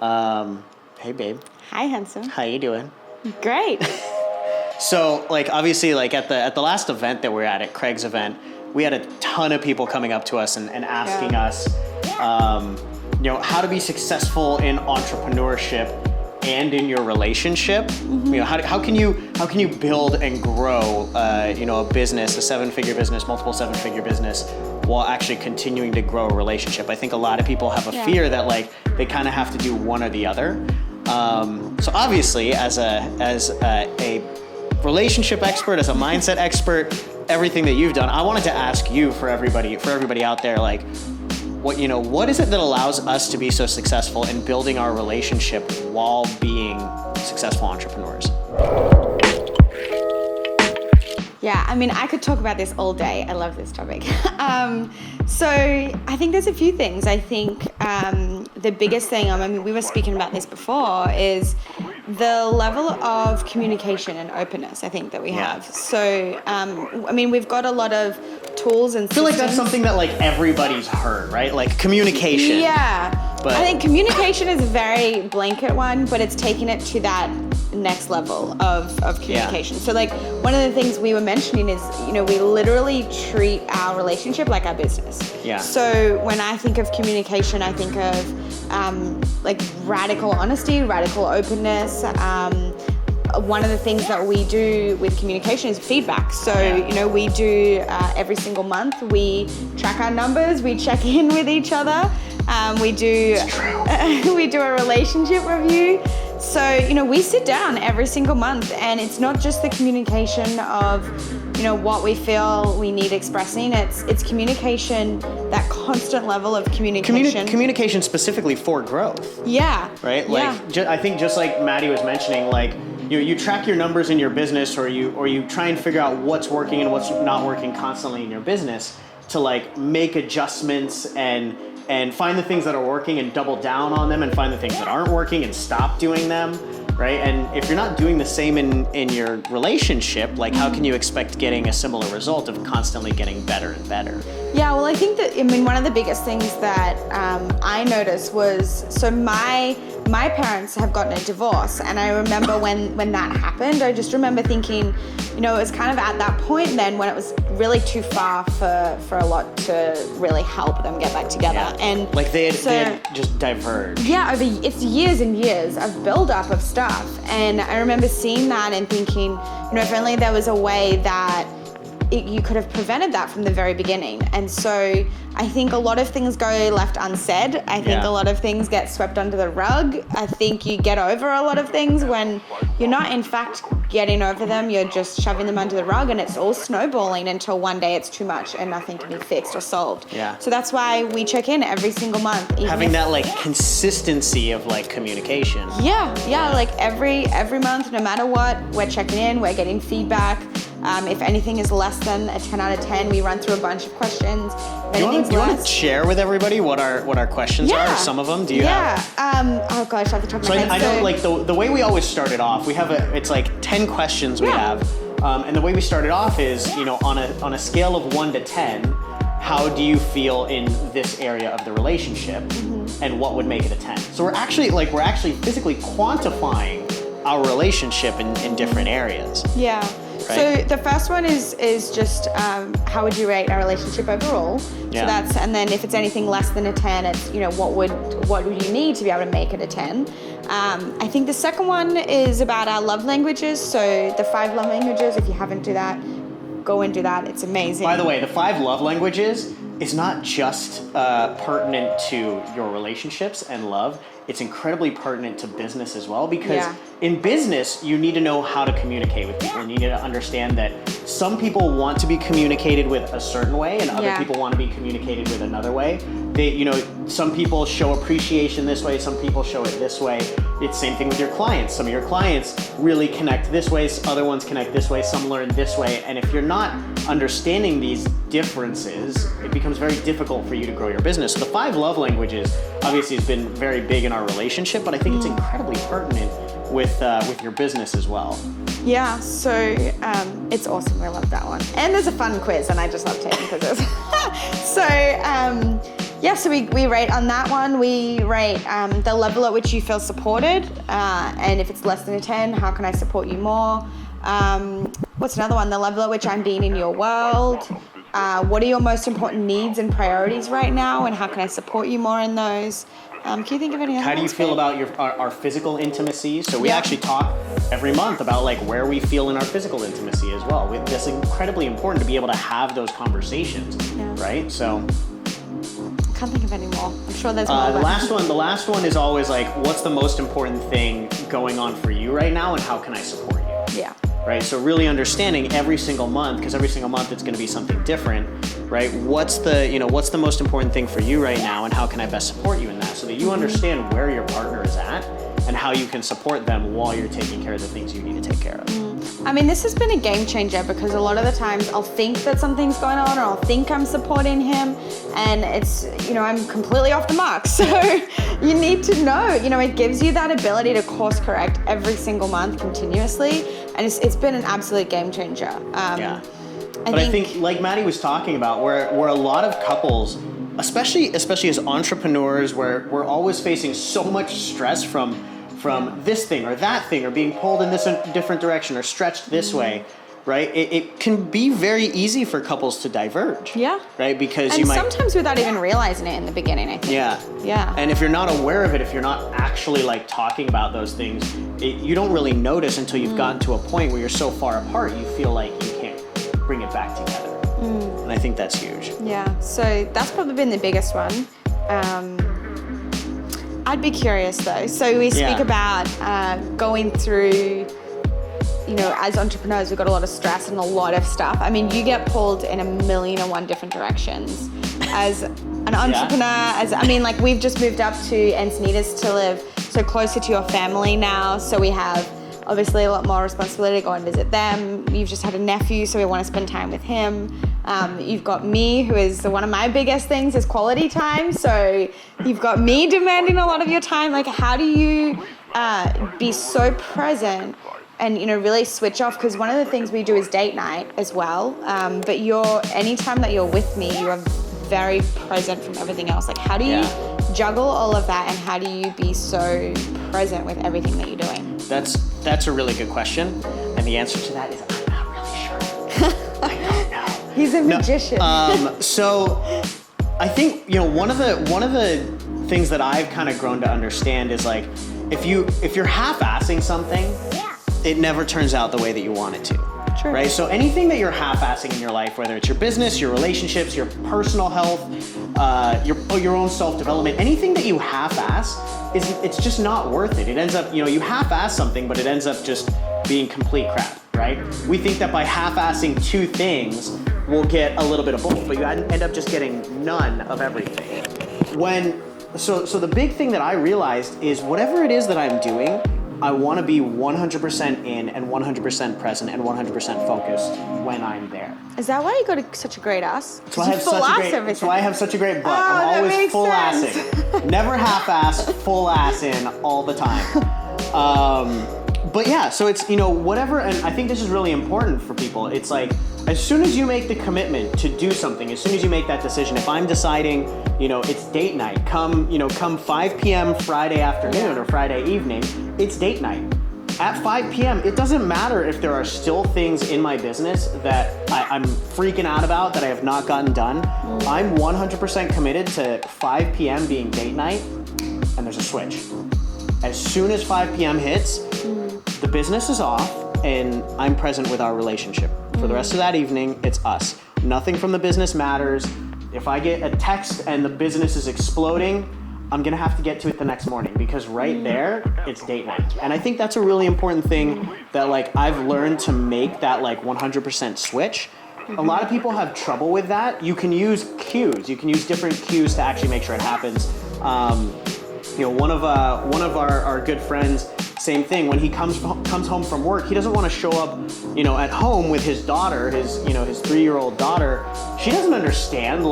Hey, babe. Hi, handsome. How you doing? Great. So, like, obviously, like at the last event that we were at Craig's event, we had a ton of people coming up to us and asking us, how to be successful in entrepreneurship and in your relationship. Mm-hmm. How can you build and grow, a business, a 7-figure business, multiple 7-figure business, while actually continuing to grow a relationship? I think a lot of people have a fear that like they kind of have to do one or the other. So obviously, as a relationship expert, as a mindset expert, everything that you've done, I wanted to ask you, for everybody out there, like, what is it that allows us to be so successful in building our relationship while being successful entrepreneurs? Yeah, I mean, I could talk about this all day. I love this topic. So I think there's a few things. I think the biggest thing, we were speaking about this before, is the level of communication and openness, I think, that we have. So, we've got a lot of tools and systems. I feel like that's something that like everybody's heard, right? Like communication. Yeah. But I think communication is a very blanket one, but it's taking it to that next level of communication. So like one of the things we were mentioning is, we literally treat our relationship like our business. Yeah. So when I think of communication, I think of like radical honesty, radical openness. One of the things that we do with communication is feedback. So, we do every single month, we track our numbers, we check in with each other. We do a relationship review. So, we sit down every single month, and it's not just the communication of, what we feel we need expressing. It's communication, that constant level of communication. Communication specifically for growth. Yeah. Right? Like, I think just like Maddy was mentioning, like, you track your numbers in your business, or you try and figure out what's working and what's not working constantly in your business to like make adjustments and find the things that are working and double down on them, and find the things that aren't working and stop doing them, right? And if you're not doing the same in your relationship, like how can you expect getting a similar result of constantly getting better and better? Yeah, well, I think that, one of the biggest things that I noticed was, so my parents have gotten a divorce, and I remember when that happened, I just remember thinking, it was kind of at that point then when it was really too far for a lot to really help them get back together. Yeah. And like they had just diverged. Yeah, it's years and years of build-up of stuff. And I remember seeing that and thinking, if only there was a way that you could have prevented that from the very beginning. And so I think a lot of things go left unsaid. I think a lot of things get swept under the rug. I think you get over a lot of things when you're not in fact getting over them, you're just shoving them under the rug, and it's all snowballing until one day it's too much and nothing can be fixed or solved. Yeah. So that's why we check in every single month. Having that like consistency of like communication. Yeah, like every month, no matter what, we're checking in, we're getting feedback. If anything is less than a 10 out of 10, we run through a bunch of questions. Do you want to share with everybody what our questions are? Some of them. Do you have? Oh gosh, off the top of my head. I know, like the way we always started off, we have it's like 10 questions we have, and the way we started off is, on a scale of 1 to 10, how do you feel in this area of the relationship, and what would make it a 10? So we're actually physically quantifying our relationship in different areas. Yeah. Right? So the first one is just how would you rate our relationship overall? Yeah. So and then if it's anything less than a 10, it's what would you need to be able to make it a 10? I think the second one is about our love languages. So the 5 love languages. If you haven't do that, go and do that. It's amazing. By the way, the 5 love languages is not just pertinent to your relationships and love. It's incredibly pertinent to business as well, because in business, you need to know how to communicate with people, and you need to understand that some people want to be communicated with a certain way, and other people want to be communicated with another way. Some people show appreciation this way, some people show it this way. It's same thing with your clients. Some of your clients really connect this way, other ones connect this way, some learn this way. And if you're not understanding these differences, it becomes very difficult for you to grow your business. So the 5 love languages obviously has been very big in our relationship, but I think it's incredibly pertinent with your business as well. Yeah, so it's awesome. I love that one. And there's a fun quiz, and I just love taking quizzes. So Yeah, so we rate on that one. We rate the level at which you feel supported, and if it's less than a 10, how can I support you more? What's another one? The level at which I'm being in your world. What are your most important needs and priorities right now, and how can I support you more in those? Can you think of any other How do you ones, feel Kate? about our physical intimacy? So we Yeah. actually talk every month about like where we feel in our physical intimacy as well. It's incredibly important to be able to have those conversations, right? So I can't think of any more. I'm sure there's more. the last one is always like, what's the most important thing going on for you right now, and how can I support you? Yeah. Right, so really understanding every single month, because every single month it's going to be something different, right? What's the most important thing for you right now, and how can I best support you in that, so that you understand where your partner is at and how you can support them while you're taking care of the things you need to take care of. I mean, this has been a game changer because a lot of the times I'll think that something's going on, or I'll think I'm supporting him, and it's, I'm completely off the mark. So you need to know, it gives you that ability to course correct every single month continuously, and it's been an absolute game changer. I think like Maddy was talking about, where a lot of couples, especially as entrepreneurs, where we're always facing so much stress from this thing or that thing, or being pulled in this different direction or stretched this way, right? It can be very easy for couples to diverge. Yeah. Right? Because and you might sometimes without even realizing it in the beginning, I think. Yeah. And if you're not aware of it, if you're not actually like talking about those things, you don't really notice until you've gotten to a point where you're so far apart, you feel like you can't bring it back together. And I think that's huge. Yeah. So that's probably been the biggest one. I'd be curious though. So we speak about going through, as entrepreneurs, we've got a lot of stress and a lot of stuff. I mean, you get pulled in 1,000,001 different directions. As an entrepreneur, we've just moved up to Encinitas to live so closer to your family now. So we have obviously a lot more responsibility to go and visit them. You've just had a nephew, so we want to spend time with him. You've got me, who is one of my biggest things is quality time. So you've got me demanding a lot of your time. Like, how do you be so present and really switch off? Because one of the things we do is date night as well. But anytime that you're with me, you are very present from everything else. Like, how do you juggle all of that, and how do you be so present with everything that you're doing? That's a really good question, and the answer to that is I'm not really sure. I don't know. He's a magician. So I think one of the things that I've kind of grown to understand is like, if you're half-assing something, it never turns out the way that you want it to. True. Right? So anything that you're half-assing in your life, whether it's your business, your relationships, your personal health, your own self-development, anything that you half-ass, it's just not worth it. It ends up, you half-ass something, but it ends up just being complete crap, right? We think that by half-assing two things, we'll get a little bit of both, but you end up just getting none of everything. So the big thing that I realized is whatever it is that I'm doing, I want to be 100% in and 100% present and 100% focused when I'm there. Is that why you got such a great ass? That's why I have such a great butt. I'm always full-assing. Never half-ass, full-ass in all the time. But yeah, so it's, whatever, and I think this is really important for people. It's like, as soon as you make the commitment to do something, as soon as you make that decision, if I'm deciding, it's date night, come 5 p.m. Friday afternoon or Friday evening, it's date night. At 5 p.m., it doesn't matter if there are still things in my business that I'm freaking out about that I have not gotten done. I'm 100% committed to 5 p.m. being date night, and there's a switch. As soon as 5 p.m. hits, the business is off, and I'm present with our relationship. For the rest of that evening, it's us. Nothing from the business matters. If I get a text and the business is exploding, I'm gonna have to get to it the next morning, because right there, it's date night. And I think that's a really important thing that I've learned to make that 100% switch. A lot of people have trouble with that. You can use cues. You can use different cues to actually make sure it happens. One of our good friends, same thing. When he comes home from work, he doesn't want to show up, at home with his daughter, his 3-year-old daughter. She doesn't understand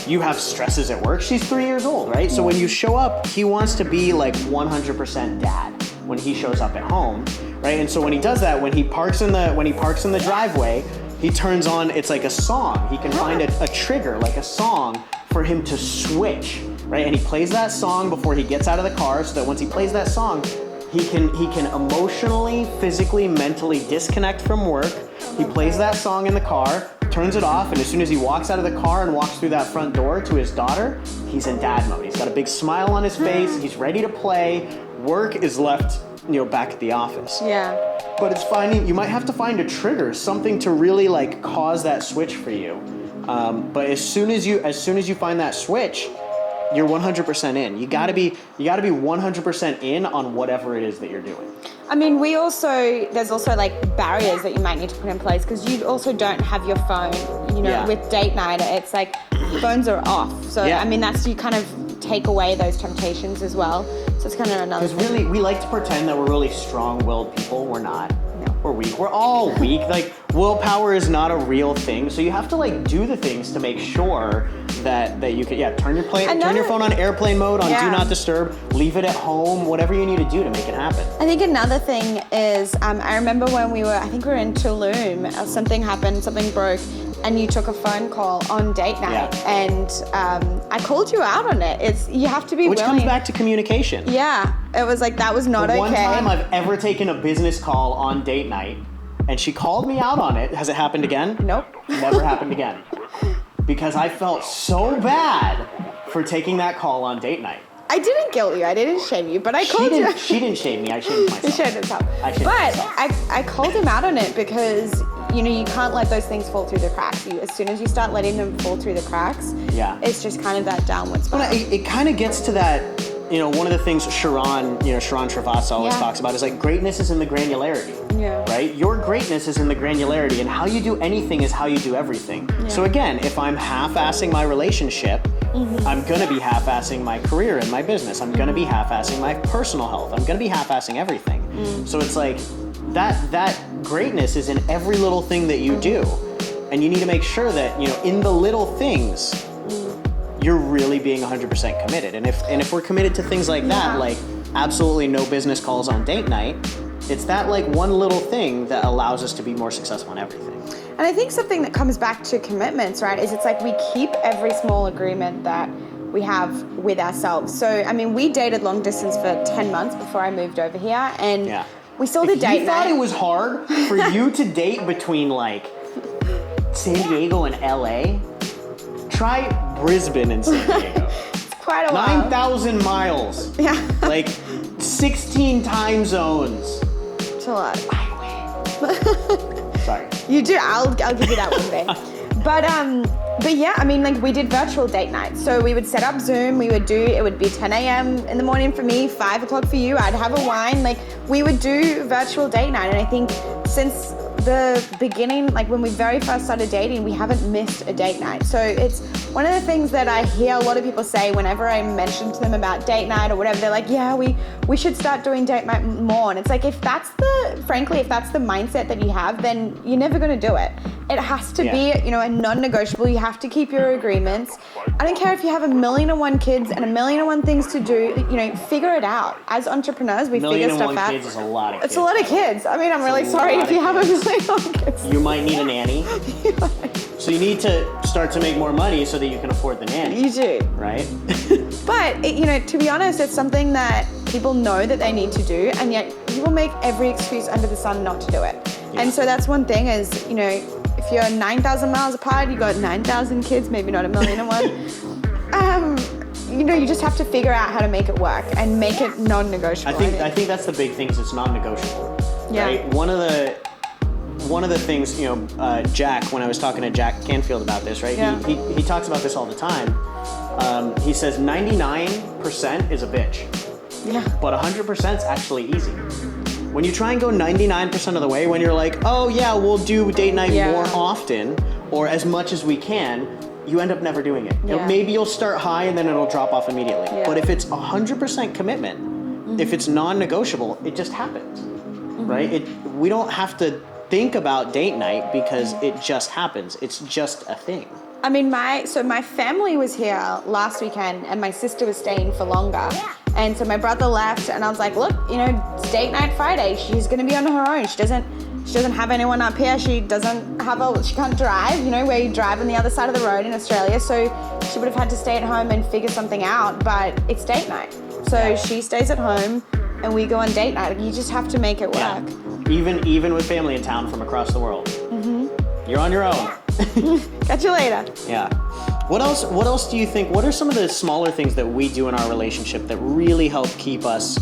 you have stresses at work. She's 3 years old, right? So when you show up, he wants to be 100% dad when he shows up at home, right? And so when he does that, when he parks in the driveway, he turns on, it's like a song. He can find a trigger, like a song for him to switch, right? And he plays that song before he gets out of the car, so that once he plays that song, he can emotionally, physically, mentally disconnect from work. He plays that song in the car, turns it off, and as soon as he walks out of the car and walks through that front door to his daughter, he's in dad mode. He's got a big smile on his face, he's ready to play. Work is left, back at the office. Yeah. But it's you might have to find a trigger, something to really like cause that switch for you. But as soon as you find that switch, you're 100% in. You gotta be 100% in on whatever it is that you're doing. I mean, there's also like barriers that you might need to put in place, because you also don't have your phone, with date night, it's like phones are off. So, I mean, you kind of take away those temptations as well. So it's kind of another thing. Because really, we like to pretend that we're really strong-willed people. We're not. No. We're weak. We're all weak. Like, willpower is not a real thing. So you have to like do the things to make sure that you can, turn your phone on airplane mode, on do not disturb, leave it at home, whatever you need to do to make it happen. I think another thing is, I remember when we were in Tulum, something happened, something broke, and you took a phone call on date night, and I called you out on it. You have to be willing. Which comes back to communication. Yeah, it was like, that was not okay. The one time I've ever taken a business call on date night, and she called me out on it. Has it happened again? Nope. Never happened again. Because I felt so bad for taking that call on date night. I didn't guilt you. I didn't shame you, but I called you. She didn't shame me. I shamed myself. You shamed yourself. I called him out on it because, you can't let those things fall through the cracks. As soon as you start letting them fall through the cracks, it's just kind of that downward spiral. Well, it kind of gets to that, one of the things Sharon Srivatsaa always talks about is like greatness is in the granularity. Yeah. Right? Your greatness is in the granularity, and how you do anything is how you do everything. Yeah. So again, if I'm half-assing my relationship, I'm gonna be half-assing my career and my business. I'm gonna be half-assing my personal health. I'm gonna be half-assing everything. So it's like that greatness is in every little thing that you do, and you need to make sure that in the little things, you're really being 100% committed. And if we're committed to things like that, like absolutely no business calls on date night, it's that like one little thing that allows us to be more successful in everything. And I think something that comes back to commitments, right, is it's like we keep every small agreement that we have with ourselves. So, I mean, we dated long distance for 10 months before I moved over here, and we still did date night. If you thought it was hard for you to date between like San Diego and LA, try Brisbane and San Diego. It's quite a while. 9,000 miles. Yeah. Like 16 time zones. It's a lot. Sorry. You do. I'll give you that one day. But yeah, I mean, like we did virtual date nights. So we would set up Zoom. It would be 10 a.m. in the morning for me, 5 o'clock for you. I'd have a wine. Like we would do virtual date night. And I think since the beginning, like when we very first started dating, we haven't missed a date night. So it's one of the things that I hear a lot of people say whenever I mention to them about date night or whatever. They're like, yeah, we should start doing date night more. And it's like, if that's the mindset that you have, then you're never going to do it. It has to be, a non-negotiable. You have to keep your agreements. I don't care if you have 1,000,001 kids and 1,000,001 things to do, figure it out. As entrepreneurs, we figure stuff out. 1,000,001 kids is a lot of kids. It's a lot of kids. I mean, I'm really sorry if you have 1,000,001 kids. You might need a nanny. So you need to start to make more money so that you can afford the nanny. You do. Right? But, to be honest, it's something that people know that they need to do, and yet people make every excuse under the sun not to do it. Yeah. And so that's one thing is, if you're 9,000 miles apart, you got 9,000 kids, maybe not 1,000,001. You just have to figure out how to make it work and make it non-negotiable. I think that's the big thing is it's non-negotiable. Yeah. Right? One of the things, Jack, when I was talking to Jack Canfield about this, right? Yeah. He talks about this all the time. He says 99% is a bitch. Yeah. But 100% is actually easy. When you try and go 99% of the way, when you're like, oh yeah, we'll do date night more often or as much as we can, you end up never doing it. Yeah. Maybe you'll start high and then it'll drop off immediately. Yeah. But if it's 100% commitment, if it's non-negotiable, it just happens, right? We don't have to think about date night because it just happens. It's just a thing. I mean, my family was here last weekend and my sister was staying for longer. And so my brother left and I was like, look, it's date night Friday. She's going to be on her own. She doesn't She doesn't have anyone up here. She can't drive, where you drive on the other side of the road in Australia. So she would have had to stay at home and figure something out, but it's date night. So she stays at home and we go on date night. You just have to make it work. Yeah. Even with family in town from across the world. You're on your own. Catch you later. Yeah. What else do you think, what are some of the smaller things that we do in our relationship that really help keep us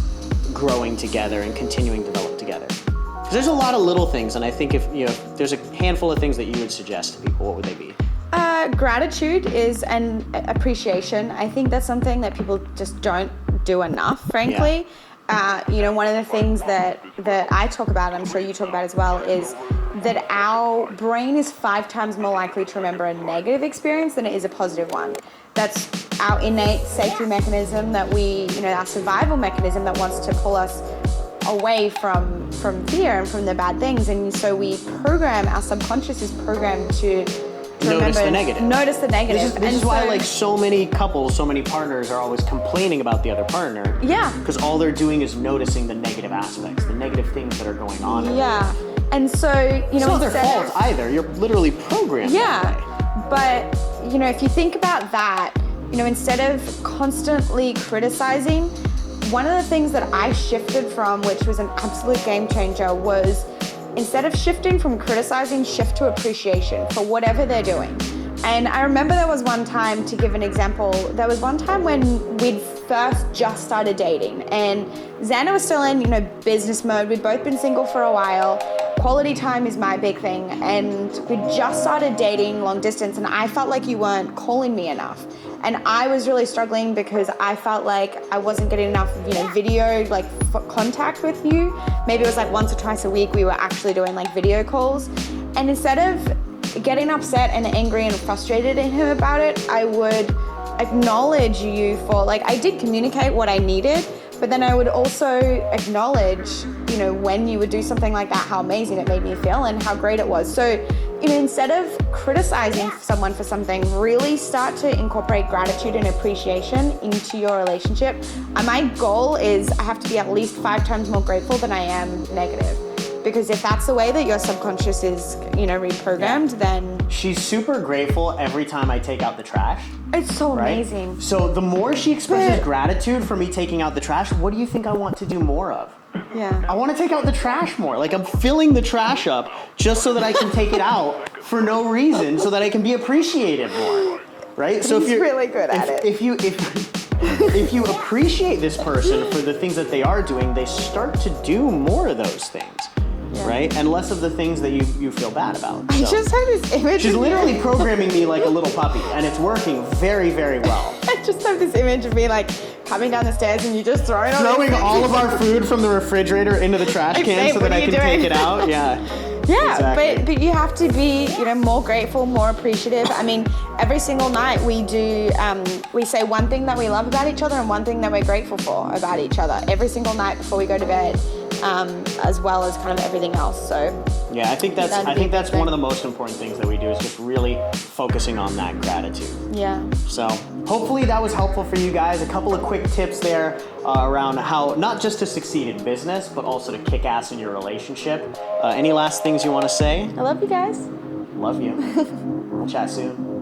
growing together and continuing to develop together? Because there's a lot of little things, and I think if there's a handful of things that you would suggest to people, what would they be? Gratitude is an appreciation. I think that's something that people just don't do enough, frankly. Yeah. One of the things that I talk about, I'm sure you talk about as well, is that our brain is 5 times more likely to remember a negative experience than it is a positive one. That's our innate safety mechanism that our survival mechanism that wants to pull us away from fear and from the bad things. And so our subconscious is programmed to notice the negative. Notice the negative. This is why so many couples, so many partners are always complaining about the other partner. Yeah. Because all they're doing is noticing the negative aspects, the negative things that are going on. Yeah. And so, it's not their fault either. You're literally programmed. Yeah. But, if you think about that, instead of constantly criticizing, one of the things that I shifted from, which was an absolute game changer, was instead of shifting from criticizing, shift to appreciation for whatever they're doing. And I remember there was one time, to give an example, there was one time when we'd first just started dating, and Xander was still in, business mode. We'd both been single for a while. Quality time is my big thing, and we just started dating long distance, and I felt like you weren't calling me enough. And I was really struggling because I felt like I wasn't getting enough, video, contact with you. Maybe it was once or twice a week we were actually doing video calls. And instead of getting upset and angry and frustrated at him about it, I would acknowledge you for, I did communicate what I needed, but then I would also acknowledge, when you would do something like that, how amazing it made me feel and how great it was. So, instead of criticizing someone for something, really start to incorporate gratitude and appreciation into your relationship. And my goal is I have to be at least 5 times more grateful than I am negative. Because if that's the way that your subconscious is, reprogrammed, then... She's super grateful every time I take out the trash. It's so amazing. So the more she expresses gratitude for me taking out the trash, what do you think I want to do more of? Yeah. I want to take out the trash more. I'm filling the trash up just so that I can take it out for no reason, so that I can be appreciated more. Right? So He's really good at it. If you appreciate this person for the things that they are doing, they start to do more of those things. Yeah. Right? And less of the things that you feel bad about. I just had this image. She's literally programming me like a little puppy, and it's working very, very well. I just have this image of me coming down the stairs and you just throwing all of our food from the refrigerator into the trash can so that I can take it out. Yeah. Yeah, exactly. but you have to be, more grateful, more appreciative. I mean, every single night we do, we say one thing that we love about each other and one thing that we're grateful for about each other every single night before we go to bed, as well as kind of everything else. So yeah, I think that's one of the most important things that we do is just really focusing on that gratitude. Yeah. So hopefully that was helpful for you guys. A couple of quick tips there around how not just to succeed in business, but also to kick ass in your relationship. Any last things you want to say? I love you guys. Love you. We'll chat soon.